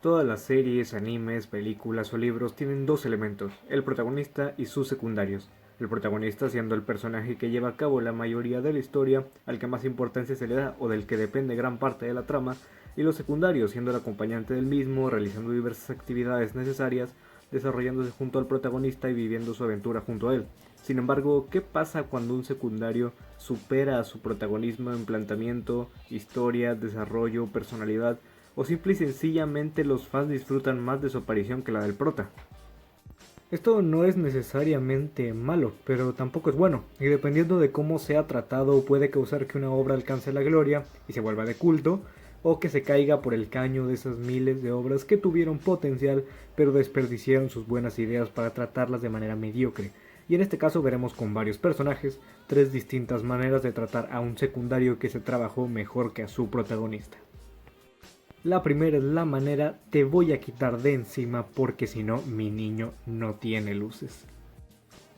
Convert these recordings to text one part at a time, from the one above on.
Todas las series, animes, películas o libros tienen dos elementos, el protagonista y sus secundarios. El protagonista siendo el personaje que lleva a cabo la mayoría de la historia, al que más importancia se le da o del que depende gran parte de la trama, y los secundarios siendo el acompañante del mismo, realizando diversas actividades necesarias, desarrollándose junto al protagonista y viviendo su aventura junto a él. Sin embargo, ¿qué pasa cuando un secundario supera a su protagonismo en planteamiento, historia, desarrollo, personalidad, o simple y sencillamente los fans disfrutan más de su aparición que la del prota? Esto no es necesariamente malo, pero tampoco es bueno, y dependiendo de cómo sea tratado puede causar que una obra alcance la gloria y se vuelva de culto, o que se caiga por el caño de esas miles de obras que tuvieron potencial pero desperdiciaron sus buenas ideas para tratarlas de manera mediocre. Y en este caso veremos con varios personajes tres distintas maneras de tratar a un secundario que se trabajó mejor que a su protagonista. La primera es la manera te voy a quitar de encima porque si no mi niño no tiene luces.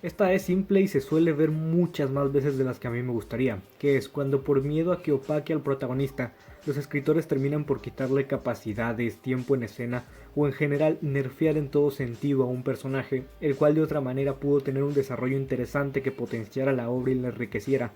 Esta es simple y se suele ver muchas más veces de las que a mí me gustaría, que es cuando por miedo a que opaque al protagonista, los escritores terminan por quitarle capacidades, tiempo en escena o en general nerfear en todo sentido a un personaje, el cual de otra manera pudo tener un desarrollo interesante que potenciara la obra y la enriqueciera.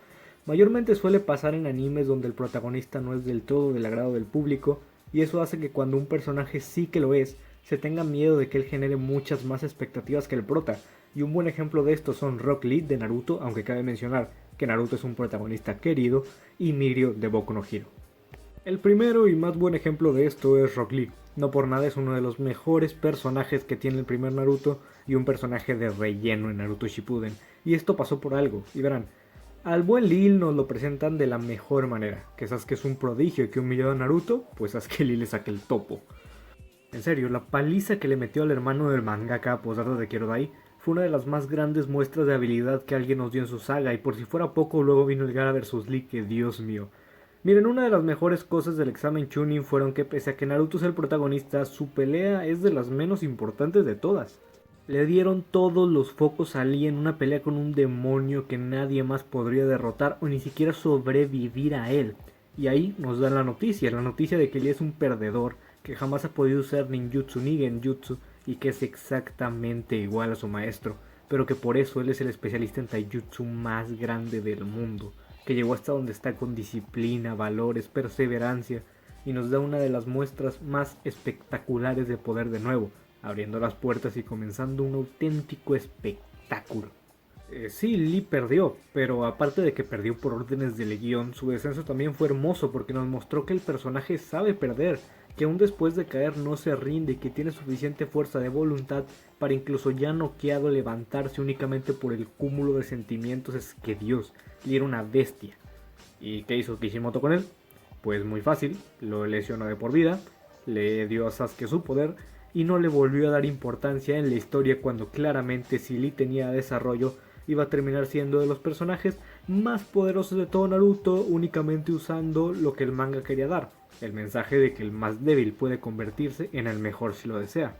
Mayormente suele pasar en animes donde el protagonista no es del todo del agrado del público, y eso hace que cuando un personaje sí que lo es, se tenga miedo de que él genere muchas más expectativas que el prota, y un buen ejemplo de esto son Rock Lee de Naruto, aunque cabe mencionar que Naruto es un protagonista querido, y Mirio de Boku no Hero. El primero y más buen ejemplo de esto es Rock Lee. No por nada es uno de los mejores personajes que tiene el primer Naruto y un personaje de relleno en Naruto Shippuden. Y esto pasó por algo, y verán, al buen Lil nos lo presentan de la mejor manera, que Sasuke es un prodigio y que humilló a Naruto, pues Sasuke Lil le saca el topo. En serio, la paliza que le metió al hermano del mangaka posdata de Kyodai fue una de las más grandes muestras de habilidad que alguien nos dio en su saga, y por si fuera poco luego vino el Gaara vs Lee, que Dios mío. Miren, una de las mejores cosas del examen Chunin fueron que pese a que Naruto es el protagonista, su pelea es de las menos importantes de todas. Le dieron todos los focos a Lee en una pelea con un demonio que nadie más podría derrotar o ni siquiera sobrevivir a él. Y ahí nos dan la noticia de que Lee es un perdedor, que jamás ha podido usar ninjutsu ni genjutsu y que es exactamente igual a su maestro, pero que por eso él es el especialista en taijutsu más grande del mundo, que llegó hasta donde está con disciplina, valores, perseverancia, y nos da una de las muestras más espectaculares de poder de nuevo, abriendo las puertas y comenzando un auténtico espectáculo. Sí, Lee perdió, pero aparte de que perdió por órdenes del guión, su descenso también fue hermoso porque nos mostró que el personaje sabe perder, que aún después de caer no se rinde y que tiene suficiente fuerza de voluntad para incluso ya noqueado levantarse únicamente por el cúmulo de sentimientos. Es que Dios, Lee era una bestia. ¿Y qué hizo Kishimoto con él? Pues muy fácil, lo lesionó de por vida, le dio a Sasuke su poder y no le volvió a dar importancia en la historia cuando claramente si Lee tenía desarrollo iba a terminar siendo de los personajes más poderosos de todo Naruto, únicamente usando lo que el manga quería dar, el mensaje de que el más débil puede convertirse en el mejor si lo desea.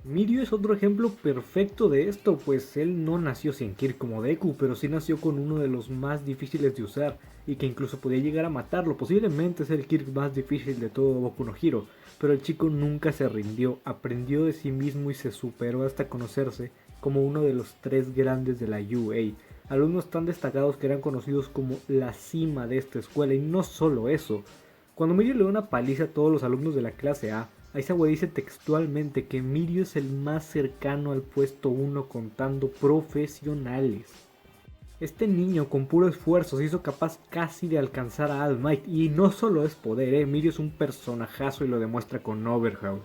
Mirio es otro ejemplo perfecto de esto, pues él no nació sin Kirk como Deku, pero sí nació con uno de los más difíciles de usar, y que incluso podía llegar a matarlo. Posiblemente es el Kirk más difícil de todo Boku no Hero, pero el chico nunca se rindió, aprendió de sí mismo y se superó hasta conocerse como uno de los tres grandes de la UA, alumnos tan destacados que eran conocidos como la cima de esta escuela. Y no solo eso, cuando Mirio le da una paliza a todos los alumnos de la clase A, Aizawa dice textualmente que Mirio es el más cercano al puesto 1 contando profesionales. Este niño con puro esfuerzo se hizo capaz casi de alcanzar a All Might, y no solo es poder, Mirio es un personajazo y lo demuestra con Overhaul.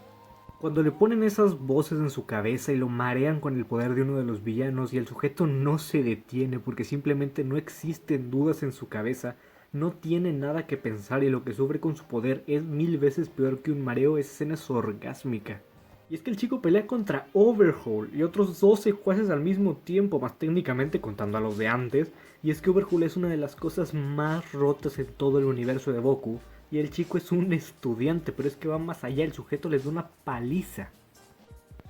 Cuando le ponen esas voces en su cabeza y lo marean con el poder de uno de los villanos y el sujeto no se detiene porque simplemente no existen dudas en su cabeza, no tiene nada que pensar y lo que sufre con su poder es 1000 veces peor que un mareo, esa escena es orgásmica. Y es que el chico pelea contra Overhaul y otros 12 jueces al mismo tiempo, más técnicamente contando a los de antes, y es que Overhaul es una de las cosas más rotas en todo el universo de Boku, y el chico es un estudiante, pero es que va más allá, el sujeto les da una paliza.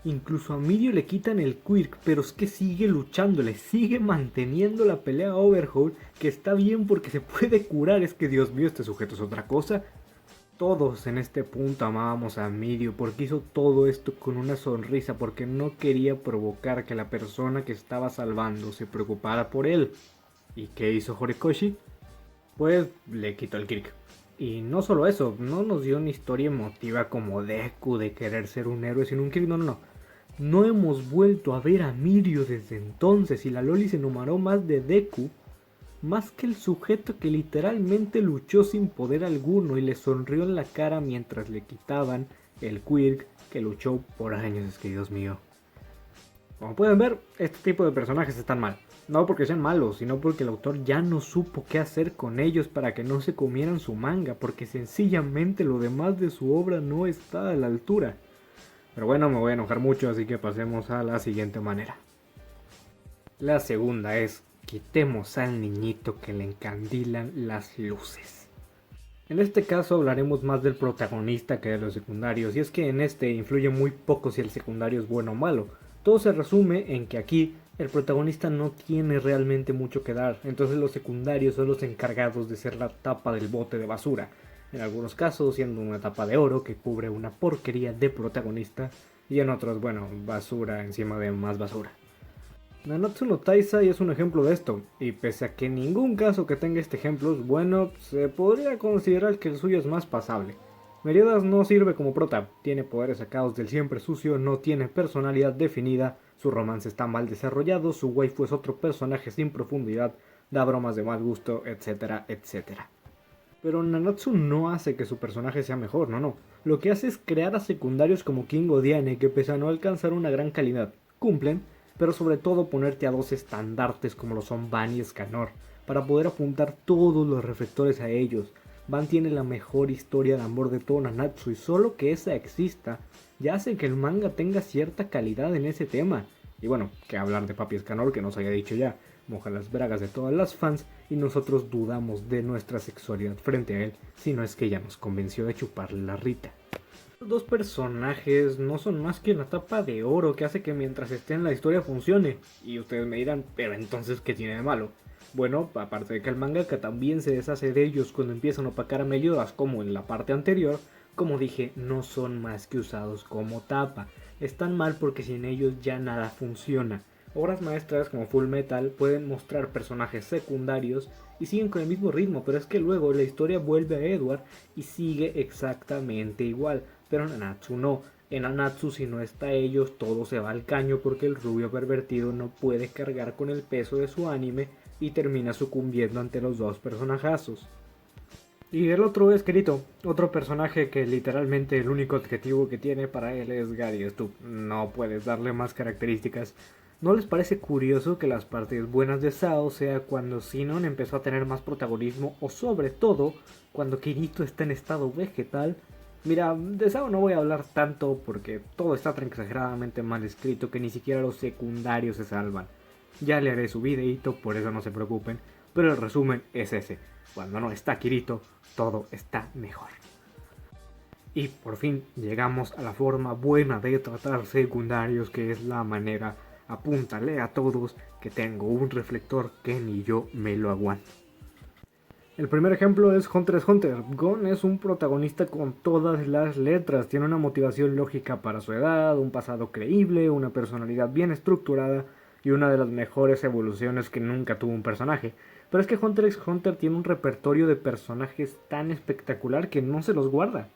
Incluso a Mirio le quitan el quirk, pero es que sigue luchando, le sigue manteniendo la pelea a Overhaul, que está bien porque se puede curar. Es que Dios mío, este sujeto es otra cosa. Todos en este punto amábamos a Mirio porque hizo todo esto con una sonrisa, porque no quería provocar que la persona que estaba salvando se preocupara por él. ¿Y qué hizo Horikoshi? Pues le quitó el Kirk. Y no solo eso, no nos dio una historia emotiva como Deku de querer ser un héroe sin un Kirk, no, no, no. No hemos vuelto a ver a Mirio desde entonces y la Loli se enamoró más de Deku, más que el sujeto que literalmente luchó sin poder alguno y le sonrió en la cara mientras le quitaban el quirk que luchó por años. Es que Dios mío. Como pueden ver, este tipo de personajes están mal. No porque sean malos, sino porque el autor ya no supo qué hacer con ellos para que no se comieran su manga, porque sencillamente lo demás de su obra no está a la altura. Pero bueno, me voy a enojar mucho, así que pasemos a la siguiente manera. La segunda es: quitemos al niñito que le encandilan las luces. En este caso hablaremos más del protagonista que de los secundarios, y es que en este influye muy poco si el secundario es bueno o malo. Todo se resume en que aquí el protagonista no tiene realmente mucho que dar, entonces los secundarios son los encargados de ser la tapa del bote de basura. En algunos casos siendo una tapa de oro que cubre una porquería de protagonista, y en otros, bueno, basura encima de más basura. Nanatsu no Taizai es un ejemplo de esto, y pese a que ningún caso que tenga este ejemplo es bueno, se podría considerar que el suyo es más pasable. Meliodas no sirve como prota, tiene poderes sacados del siempre sucio, no tiene personalidad definida, su romance está mal desarrollado, su waifu es otro personaje sin profundidad, da bromas de mal gusto, etcétera, etcétera. Pero Nanatsu no hace que su personaje sea mejor, no. Lo que hace es crear a secundarios como King o Diane que pese a no alcanzar una gran calidad, cumplen, pero sobre todo ponerte a dos estandartes como lo son Van y Escanor, para poder apuntar todos los reflectores a ellos. Van tiene la mejor historia de amor de todo Nanatsu y solo que esa exista ya hace que el manga tenga cierta calidad en ese tema. Y bueno, que hablar de Papi Escanor que nos haya dicho ya, moja las bragas de todas las fans y nosotros dudamos de nuestra sexualidad frente a él, si no es que ya nos convenció de chuparle la rita. Los dos personajes no son más que la tapa de oro que hace que mientras esté en la historia funcione. Y ustedes me dirán, pero entonces ¿qué tiene de malo? Bueno, aparte de que el mangaka también se deshace de ellos cuando empiezan a opacar a Meliodas como en la parte anterior, como dije, no son más que usados como tapa. Están mal porque sin ellos ya nada funciona. Obras maestras como Full Metal pueden mostrar personajes secundarios y siguen con el mismo ritmo, pero es que luego la historia vuelve a Edward y sigue exactamente igual. Pero Nanatsu no. En Nanatsu si no está ellos todo se va al caño porque el rubio pervertido no puede cargar con el peso de su anime y termina sucumbiendo ante los dos personajazos. Y el otro es Kirito, otro personaje que literalmente el único adjetivo que tiene para él es Gary Stu. No puedes darle más características. ¿No les parece curioso que las partes buenas de Sao sea cuando Sinon empezó a tener más protagonismo o sobre todo cuando Kirito está en estado vegetal? Mira, de Sao no voy a hablar tanto porque todo está tan exageradamente mal escrito que ni siquiera los secundarios se salvan. Ya le haré su videito, por eso no se preocupen, pero el resumen es ese. Cuando no está Kirito, todo está mejor. Y por fin llegamos a la forma buena de tratar secundarios, que es la manera apúntale a todos que tengo un reflector que ni yo me lo aguanto. El primer ejemplo es Hunter x Hunter. Gon es un protagonista con todas las letras, tiene una motivación lógica para su edad, un pasado creíble, una personalidad bien estructurada y una de las mejores evoluciones que nunca tuvo un personaje. Pero es que Hunter x Hunter tiene un repertorio de personajes tan espectacular que no se los guarda.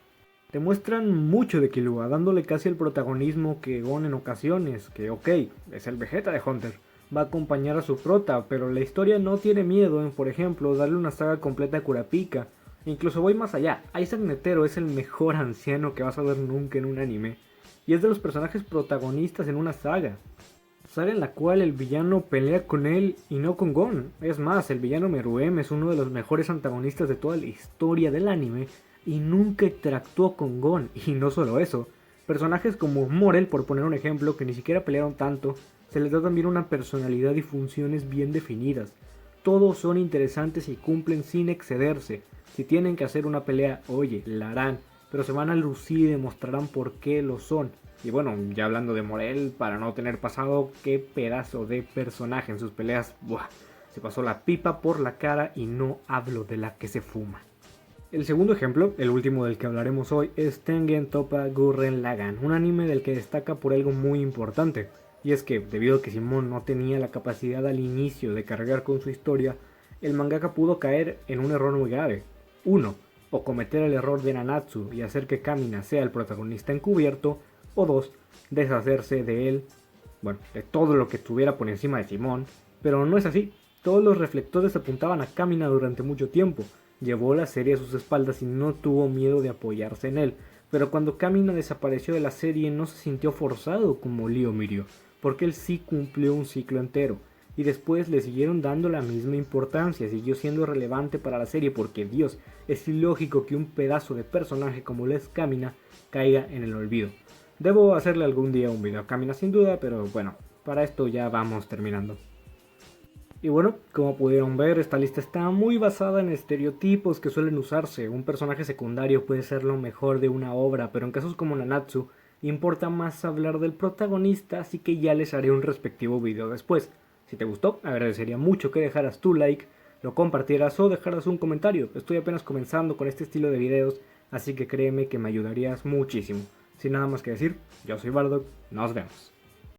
Demuestran mucho de Killua, dándole casi el protagonismo que Gon en ocasiones, que ok, es el Vegeta de Hunter, va a acompañar a su prota, pero la historia no tiene miedo en, por ejemplo, darle una saga completa a Kurapika. Incluso voy más allá, Isaac Netero es el mejor anciano que vas a ver nunca en un anime, y es de los personajes protagonistas en una saga en la cual el villano pelea con él y no con Gon. Es más, el villano Meruem es uno de los mejores antagonistas de toda la historia del anime y nunca interactuó con Gon. Y no solo eso, personajes como Morel, por poner un ejemplo, que ni siquiera pelearon tanto, se les da también una personalidad y funciones bien definidas. Todos son interesantes y cumplen sin excederse. Si tienen que hacer una pelea, oye, la harán, pero se van a lucir y demostrarán por qué lo son. Y bueno, ya hablando de Morel, para no tener pasado, qué pedazo de personaje en sus peleas. Buah, se pasó la pipa por la cara y no hablo de la que se fuma. El segundo ejemplo, el último del que hablaremos hoy, es Tengen Toppa Gurren Lagann, un anime del que destaca por algo muy importante. Y es que, debido a que Simón no tenía la capacidad al inicio de cargar con su historia, el mangaka pudo caer en un error muy grave. Uno, o cometer el error de Nanatsu y hacer que Kamina sea el protagonista encubierto, o dos, deshacerse de él, bueno, de todo lo que estuviera por encima de Simón, pero no es así. Todos los reflectores apuntaban a Kamina durante mucho tiempo. Llevó la serie a sus espaldas y no tuvo miedo de apoyarse en él, pero cuando Kamina desapareció de la serie no se sintió forzado como Leo Mirio, porque él sí cumplió un ciclo entero, y después le siguieron dando la misma importancia, siguió siendo relevante para la serie porque Dios, es ilógico que un pedazo de personaje como lo es Kamina caiga en el olvido. Debo hacerle algún día un video a Kamina sin duda, pero bueno, para esto ya vamos terminando. Y bueno, como pudieron ver, esta lista está muy basada en estereotipos que suelen usarse. Un personaje secundario puede ser lo mejor de una obra, pero en casos como Nanatsu, importa más hablar del protagonista, así que ya les haré un respectivo video después. Si te gustó, agradecería mucho que dejaras tu like, lo compartieras o dejaras un comentario. Estoy apenas comenzando con este estilo de videos, así que créeme que me ayudarías muchísimo. Sin nada más que decir, yo soy Bardock, nos vemos.